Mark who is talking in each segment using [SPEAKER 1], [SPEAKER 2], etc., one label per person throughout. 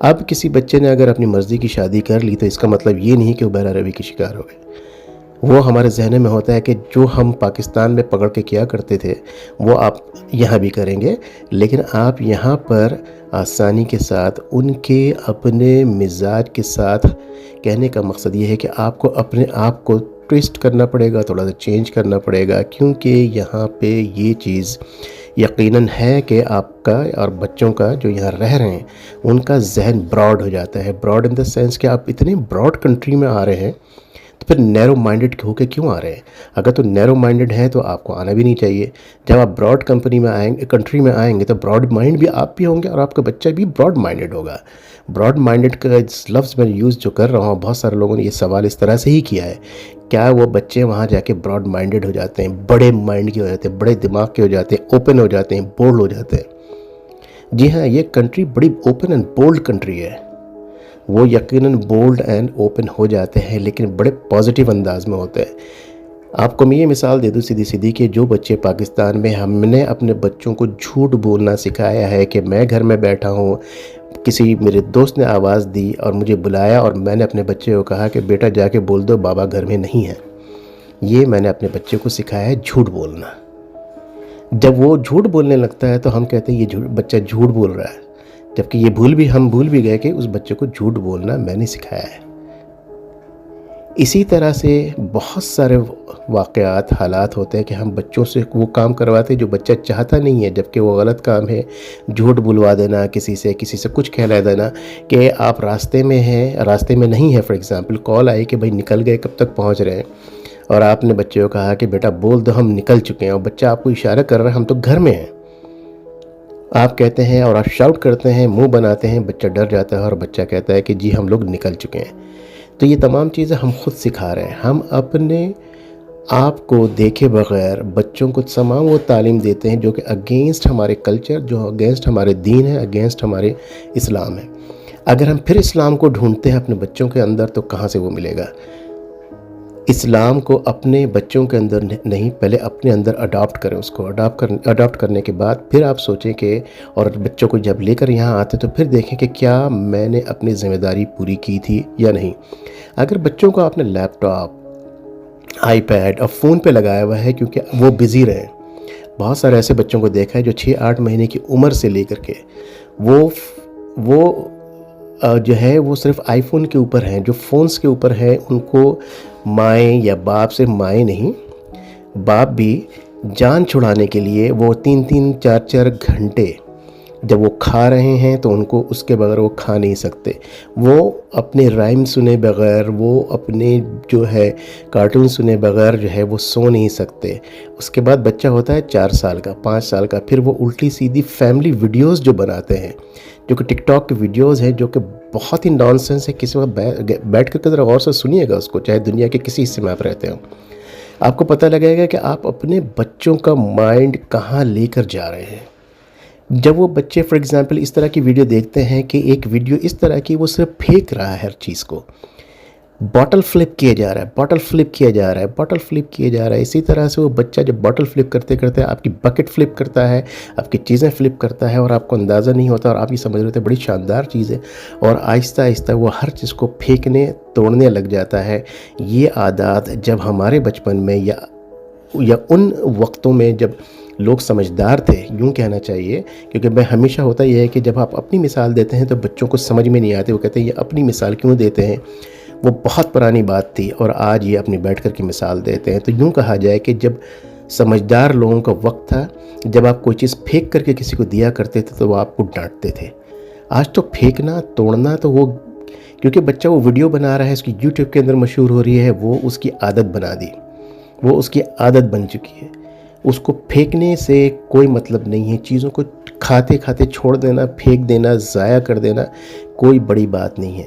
[SPEAKER 1] اب کسی بچے نے اگر اپنی مرضی کی شادی کر لی تو اس کا مطلب یہ نہیں کہ وہ بہرہ روی کی شکار ہو گئے. وہ ہمارے ذہن میں ہوتا ہے کہ جو ہم پاکستان میں پکڑ کے کیا کرتے تھے وہ آپ یہاں بھی کریں گے، لیکن آپ یہاں پر آسانی کے ساتھ ان کے اپنے مزاج کے ساتھ. کہنے کا مقصد یہ ہے کہ آپ کو اپنے آپ کو ٹویسٹ کرنا پڑے گا، تھوڑا سا چینج کرنا پڑے گا، کیونکہ یہاں پہ یہ چیز یقیناً ہے کہ آپ کا اور بچوں کا جو یہاں رہ رہے ہیں ان کا ذہن براڈ ہو جاتا ہے. براڈ ان دا سینس کہ آپ اتنے براڈ کنٹری میں آ رہے ہیں تو پھر نیرو مائنڈڈ ہو کے کیوں آ رہے ہیں؟ اگر تو نیرو مائنڈڈ ہیں تو آپ کو آنا بھی نہیں چاہیے. جب آپ براڈ کنٹری میں آئیں گے تو براڈ مائنڈ بھی آپ بھی ہوں گے اور آپ کا بچہ بھی براڈ مائنڈڈ ہوگا. براڈ مائنڈڈ کا لفظ میں یوز جو کر رہا ہوں، بہت سارے لوگوں نے یہ سوال اس طرح سے ہی کیا ہے، کیا وہ بچے وہاں جا کے براڈ مائنڈڈ ہو جاتے ہیں، بڑے مائنڈ کے ہو جاتے ہیں، بڑے دماغ کے ہو جاتے ہیں، اوپن ہو جاتے ہیں، بولڈ ہو جاتے ہیں؟ جی ہاں، یہ کنٹری بڑی اوپن اینڈ بولڈ کنٹری ہے. وہ یقیناً بولڈ اینڈ اوپن ہو جاتے ہیں لیکن بڑے پازیٹیو انداز میں ہوتے ہیں. آپ کو میں یہ مثال دے دوں سیدھی کہ جو بچے پاکستان میں، ہم نے اپنے بچوں کو جھوٹ بولنا سکھایا ہے کہ میں گھر میں بیٹھا ہوں، کسی میرے دوست نے آواز دی اور مجھے بلایا اور میں نے اپنے بچے کو کہا کہ بیٹا جا کے بول دو بابا گھر میں نہیں ہے. یہ میں نے اپنے بچے کو سکھایا ہے جھوٹ بولنا. جب وہ جھوٹ بولنے لگتا ہے تو ہم کہتے ہیں یہ بچہ جھوٹ بول رہا ہے، جبکہ ہم بھول بھی گئے کہ اس بچے کو جھوٹ بولنا میں نے سکھایا ہے. اسی طرح سے بہت سارے واقعات، حالات ہوتے ہیں کہ ہم بچوں سے وہ کام کرواتے جو بچہ چاہتا نہیں ہے، جبکہ وہ غلط کام ہے. جھوٹ بلوا دینا، کسی سے کچھ کہلا دینا کہ آپ راستے میں نہیں ہیں. فار ایگزامپل کال آئی کہ بھائی نکل گئے، کب تک پہنچ رہے ہیں، اور آپ نے بچے کو کہا کہ بیٹا بول دو ہم نکل چکے ہیں، اور بچہ آپ کو اشارہ کر رہا ہے ہم تو گھر میں ہیں. آپ کہتے ہیں اور آپ شاؤٹ کرتے ہیں، منہ بناتے ہیں، بچہ ڈر جاتا ہے اور بچہ کہتا ہے کہ جی ہم لوگ نکل چکے ہیں. تو یہ تمام چیزیں ہم خود سکھا رہے ہیں. ہم اپنے آپ کو دیکھے بغیر بچوں کو تمام وہ تعلیم دیتے ہیں جو کہ اگینسٹ ہمارے کلچر، جو اگینسٹ ہمارے دین ہے، اگینسٹ ہمارے اسلام ہے. اگر ہم پھر اسلام کو ڈھونڈتے ہیں اپنے بچوں کے اندر تو کہاں سے وہ ملے گا؟ اسلام کو اپنے بچوں کے اندر نہیں، پہلے اپنے اندر اڈاپٹ کریں. اس کو اڈاپٹ کرنے کے بعد پھر آپ سوچیں کہ، اور بچوں کو جب لے کر یہاں آتے تو پھر دیکھیں کہ کیا میں نے اپنی ذمہ داری پوری کی تھی یا نہیں. اگر بچوں کو آپ نے لیپ ٹاپ، آئی پیڈ اور فون پہ لگایا ہوا ہے کیونکہ وہ بزی رہیں، بہت سارے ایسے بچوں کو دیکھا ہے جو 6-8 مہینے کی عمر سے لے کر کے وہ جو ہے وہ صرف آئی فون کے اوپر ہیں، جو فونز کے اوپر ہیں. ان کو مائیں یا باپ سے مائیں نہیں، باپ بھی جان چھڑانے کے لیے وہ 3-3 4-4 گھنٹے جب وہ کھا رہے ہیں تو ان کو اس کے بغیر وہ کھا نہیں سکتے. وہ اپنے رائم سنے بغیر، وہ اپنے جو ہے کارٹون سنے بغیر جو ہے وہ سو نہیں سکتے. اس کے بعد بچہ ہوتا ہے 4 سال کا، 5 سال کا، پھر وہ الٹی سیدھی فیملی ویڈیوز جو بناتے ہیں، جو کہ ٹک ٹاک کے ویڈیوز ہیں، جو کہ بہت ہی نان سینس ہے. کسی وقت بیٹھ کر کے ذرا غور سے سنیے گا اس کو، چاہے دنیا کے کسی حصے میں آپ رہتے ہوں، آپ کو پتہ لگے گا کہ آپ اپنے بچوں کا مائنڈ کہاں لے کر جا رہے ہیں. جب وہ بچے فار ایگزامپل اس طرح کی ویڈیو دیکھتے ہیں کہ ایک ویڈیو اس طرح کی وہ صرف پھینک رہا ہے، ہر چیز کو باٹل فلپ کیا جا رہا ہے، اسی طرح سے وہ بچہ جب باٹل فلپ کرتے کرتے آپ کی بکٹ فلپ کرتا ہے، آپ کی چیزیں فلپ کرتا ہے اور آپ کو اندازہ نہیں ہوتا، اور آپ یہ سمجھ رہے تھے بڑی شاندار چیز ہے، اور آہستہ آہستہ وہ ہر چیز کو پھینکنے توڑنے لگ جاتا ہے. یہ عادات جب ہمارے بچپن میں یا ان وقتوں میں جب لوگ سمجھدار تھے، یوں کہنا چاہیے، کیونکہ میں ہمیشہ ہوتا یہ ہے کہ جب آپ اپنی مثال دیتے ہیں تو بچوں کو سمجھ میں نہیں آتے، وہ کہتے ہیں یہ اپنی مثال کیوں دیتے ہیں، وہ بہت پرانی بات تھی اور آج یہ اپنی بیٹھ کر کی مثال دیتے ہیں. تو یوں کہا جائے کہ جب سمجھدار لوگوں کا وقت تھا، جب آپ کوئی چیز پھینک کر کے کسی کو دیا کرتے تھے تو وہ آپ کو ڈانٹتے تھے. آج تو پھینکنا توڑنا تو وہ، کیونکہ بچہ وہ ویڈیو بنا رہا ہے، اس کی یوٹیوب کے اندر مشہور ہو رہی ہے، وہ اس کی عادت بنا دی، وہ اس کی عادت بن چکی ہے. اس کو پھینکنے سے کوئی مطلب نہیں ہے. چیزوں کو کھاتے کھاتے چھوڑ دینا، پھینک دینا، ضائع کر دینا کوئی بڑی بات نہیں ہے.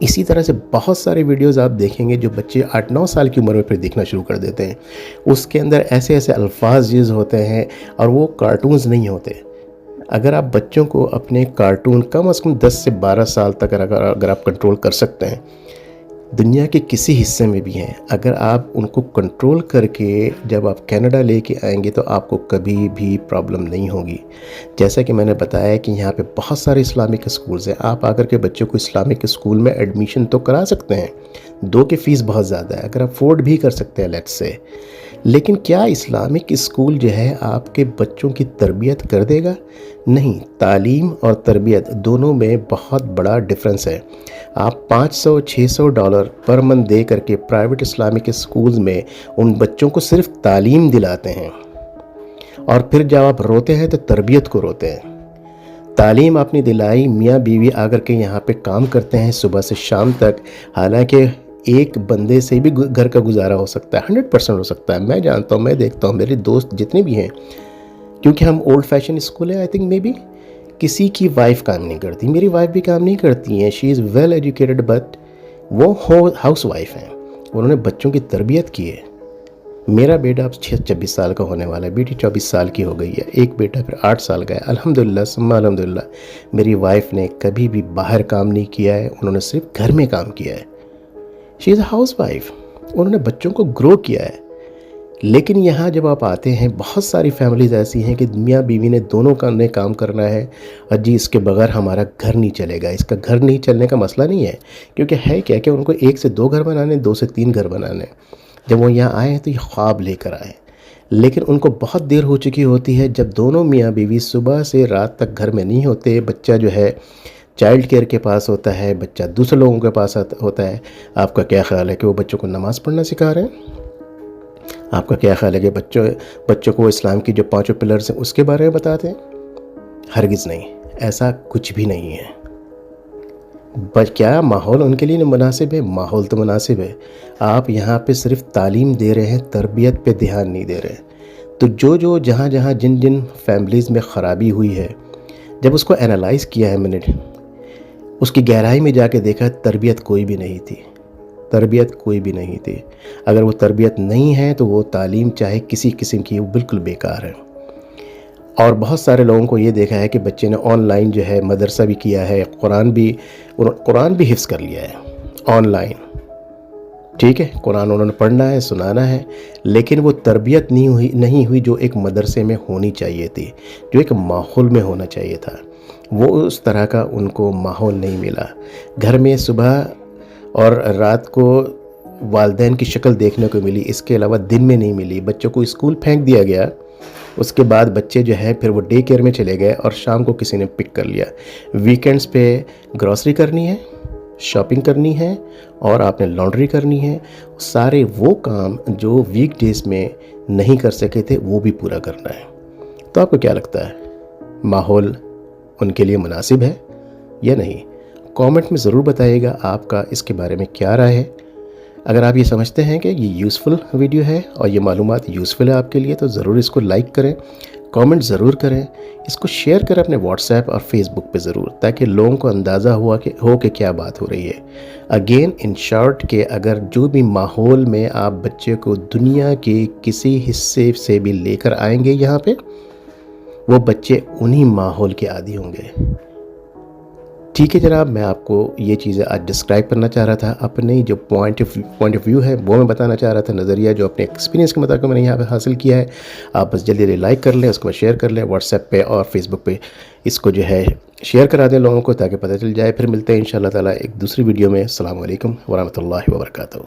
[SPEAKER 1] اسی طرح سے بہت سارے ویڈیوز آپ دیکھیں گے جو بچے 8-9 سال کی عمر میں پھر دیکھنا شروع کر دیتے ہیں. اس کے اندر ایسے ایسے الفاظ یوز ہوتے ہیں اور وہ کارٹونز نہیں ہوتے. اگر آپ بچوں کو اپنے کارٹون کم از کم 10 سے 12 سال تک اگر آپ کنٹرول کر سکتے ہیں دنیا کے کسی حصے میں بھی ہیں، اگر آپ ان کو کنٹرول کر کے جب آپ کینیڈا لے کے آئیں گے تو آپ کو کبھی بھی پرابلم نہیں ہوگی۔ جیسا کہ میں نے بتایا کہ یہاں پہ بہت سارے اسلامک اسکولز ہیں، آپ آ کر کے بچوں کو اسلامک اسکول میں ایڈمیشن تو کرا سکتے ہیں، دو کی فیس بہت زیادہ ہے، اگر آپ افورڈ بھی کر سکتے ہیں لیٹس سے، لیکن کیا اسلامک اسکول جو ہے آپ کے بچوں کی تربیت کر دے گا؟ نہیں، تعلیم اور تربیت دونوں میں بہت بڑا ڈفرنس ہے۔ آپ $500-600 پر منتھ دے کر کے پرائیویٹ اسلامک اسکولز میں ان بچوں کو صرف تعلیم دلاتے ہیں، اور پھر جب آپ روتے ہیں تو تربیت کو روتے ہیں۔ تعلیم آپ نے دلائی، میاں بیوی آ کر کے یہاں پہ کام کرتے ہیں صبح سے شام تک، حالانکہ ایک بندے سے بھی گھر کا گزارا ہو سکتا ہے، 100% ہو سکتا ہے۔ میں جانتا ہوں، میں دیکھتا ہوں، میرے دوست جتنے بھی ہیں، کیونکہ ہم اولڈ فیشن اسکول ہے، آئی تھنک مے بی کسی کی وائف کام نہیں کرتی، میری وائف بھی کام نہیں کرتی ہیں، شی از ویل ایجوکیٹڈ، بٹ وہ ہاؤس وائف ہیں، انہوں نے بچوں کی تربیت کی ہے۔ میرا بیٹا اب 26 سال کا ہونے والا ہے، بیٹی 24 سال کی ہو گئی ہے، ایک بیٹا پھر 8 سال کا ہے، الحمدللہ ثم الحمدللہ۔ میری وائف نے کبھی بھی باہر کام نہیں کیا ہے، انہوں نے صرف گھر میں کام کیا ہے، شی از اے ہاؤس وائف، انہوں نے بچوں کو گرو کیا ہے۔ لیکن یہاں جب آپ آتے ہیں، بہت ساری فیملیز ایسی ہیں کہ میاں بیوی نے دونوں نے کام کرنا ہے، اور جی اس کے بغیر ہمارا گھر نہیں چلے گا۔ اس کا گھر نہیں چلنے کا مسئلہ نہیں ہے، کیونکہ ہے کیا کہ ان کو 1 سے 2 گھر بنانے، 2 سے 3 گھر بنانے۔ جب وہ یہاں آئے ہیں تو یہ خواب لے کر آئے، لیکن ان کو بہت دیر ہو چکی ہوتی ہے جب دونوں میاں بیوی صبح سے رات تک گھر میں نہیں ہوتے، بچہ جو ہے چائلڈ کیئر کے پاس ہوتا ہے، بچہ دوسرے لوگوں کے پاس ہوتا ہے۔ آپ کا کیا خیال ہے کہ وہ بچوں کو نماز پڑھنا سکھا رہے ہیں؟ آپ کا کیا خیال ہے کہ بچوں کو اسلام کی جو 5 پلرز ہیں اس کے بارے میں بتاتے ہیں؟ ہرگز نہیں، ایسا کچھ بھی نہیں ہے۔ کیا ماحول ان کے لیے مناسب ہے؟ ماحول تو مناسب ہے، آپ یہاں پہ صرف تعلیم دے رہے ہیں، تربیت پہ دھیان نہیں دے رہے۔ تو جو جہاں جن فیملیز میں خرابی ہوئی ہے، جب اس کو انالائز کیا ہے میں نے، اس کی گہرائی میں جا کے دیکھا، تربیت کوئی بھی نہیں تھی، تربیت کوئی بھی نہیں تھی۔ اگر وہ تربیت نہیں ہے تو وہ تعلیم چاہے کسی قسم کی، وہ بالکل بیکار ہے۔ اور بہت سارے لوگوں کو یہ دیکھا ہے کہ بچے نے آن لائن جو ہے مدرسہ بھی کیا ہے، قرآن بھی حفظ کر لیا ہے آن لائن، ٹھیک ہے، قرآن انہوں نے پڑھنا ہے، سنانا ہے، لیکن وہ تربیت نہیں ہوئی جو ایک مدرسے میں ہونی چاہیے تھی، جو ایک ماحول میں ہونا چاہیے تھا۔ وہ اس طرح کا ان کو ماحول نہیں ملا۔ گھر میں صبح اور رات کو والدین کی شکل دیکھنے کو ملی، اس کے علاوہ دن میں نہیں ملی۔ بچوں کو اسکول پھینک دیا گیا، اس کے بعد بچے جو ہے پھر وہ ڈے کیئر میں چلے گئے، اور شام کو کسی نے پک کر لیا۔ ویکنڈز پہ گروسری کرنی ہے، شاپنگ کرنی ہے، اور آپ نے لانڈری کرنی ہے، سارے وہ کام جو ویک ڈیز میں نہیں کر سکے تھے وہ بھی پورا کرنا ہے۔ تو آپ کو کیا لگتا ہے، ماحول ان کے لیے مناسب ہے یا نہیں؟ کامنٹ میں ضرور بتائیے گا آپ کا اس کے بارے میں کیا رائے ہے۔ اگر آپ یہ سمجھتے ہیں کہ یہ یوزفل ویڈیو ہے اور یہ معلومات یوزفل ہے آپ کے لیے، تو ضرور اس کو لائک کریں، کامنٹ ضرور کریں، اس کو شیئر کریں اپنے واٹس ایپ اور فیس بک پہ ضرور، تاکہ لوگوں کو اندازہ ہو کہ کیا بات ہو رہی ہے۔ اگین ان شارٹ کہ اگر جو بھی ماحول میں آپ بچے کو دنیا کے کسی حصے سے بھی لے کر آئیں گے یہاں پہ، وہ بچے انہی ماحول کے عادی ہوں گے۔ ٹھیک ہے جناب، میں آپ کو یہ چیزیں آج ڈسکرائب کرنا چاہ رہا تھا، اپنی جو پوائنٹ آف ویو ہے وہ میں بتانا چاہ رہا تھا، نظریہ جو اپنے ایکسپیرینس کے مطابق میں نے یہاں پہ حاصل کیا ہے۔ آپ بس جلدی لائک کر لیں، اس کو شیئر کر لیں، واٹس ایپ پہ اور فیس بک پہ اس کو جو ہے شیئر کرا دیں لوگوں کو، تاکہ پتہ چل جائے۔ پھر ملتے ہیں انشاءاللہ تعالیٰ ایک دوسری ویڈیو میں۔ السلام علیکم ورحمۃ اللہ وبرکاتہ۔